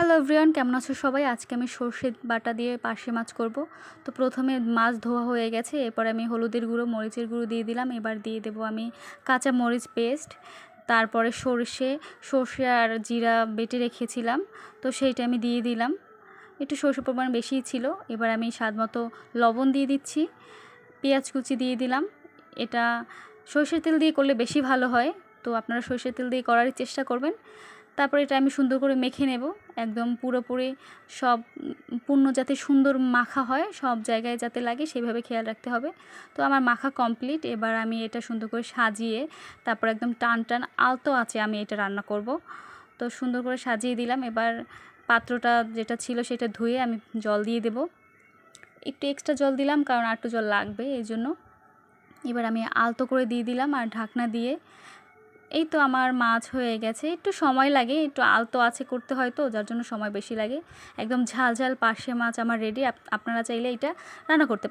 Hello everyone, কেমন আছো সবাই? আজকে আমি সর্ষে বাটা দিয়ে পার্শে মাছ করব। তো প্রথমে মাছ ধোয়া হয়ে গেছে, এরপর আমি হলুদের গুঁড়ো মরিচের গুঁড়ো দিয়ে দিলাম। এবার দিয়ে দেবো আমি কাঁচা মরিচ পেস্ট, তারপরে সর্ষে আর জিরা বেটে রেখেছিলাম, তো সেইটা আমি দিয়ে দিলাম। একটু সর্ষে পরিমাণ বেশিই ছিল। এবার আমি স্বাদ মতো লবণ দিয়ে দিচ্ছি, পেঁয়াজ কুচি দিয়ে দিলাম। এটা সর্ষের তেল দিয়ে করলে বেশি ভালো হয়, তো আপনারা সর্ষের তেল দিয়ে করারই চেষ্টা করবেন। তারপর এটা আমি সুন্দর করে মেখে নেব, একদম পুরোপুরি সব পূর্ণ যাতে সুন্দর মাখা হয়, সব জায়গায় যাতে লাগে সেভাবে খেয়াল রাখতে হবে। তো আমার মাখা কমপ্লিট। এবার আমি এটা সুন্দর করে সাজিয়ে তারপর একদম টান টান আলতো আছে আমি এটা রান্না করব। তো সুন্দর করে সাজিয়ে দিলাম। এবার পাত্রটা যেটা ছিল সেটা ধুয়ে আমি জল দিয়ে দেব। একটু এক্সট্রা জল দিলাম কারণ আর একটু জল লাগবে এই জন্য। এবার আমি আলতো করে দিয়ে দিলাম আর ঢাকনা দিয়ে। এই তো আমার মাছ হয়ে গেছে। একটু সময় লাগে, একটু আলতো আছে করতে হয়, তো যার জন্য সময় বেশি লাগে। একদম ঝাল ঝাল পার্শে মাছ আমার রেডি। আপনারা চাইলে এটা রান্না করতে পারেন।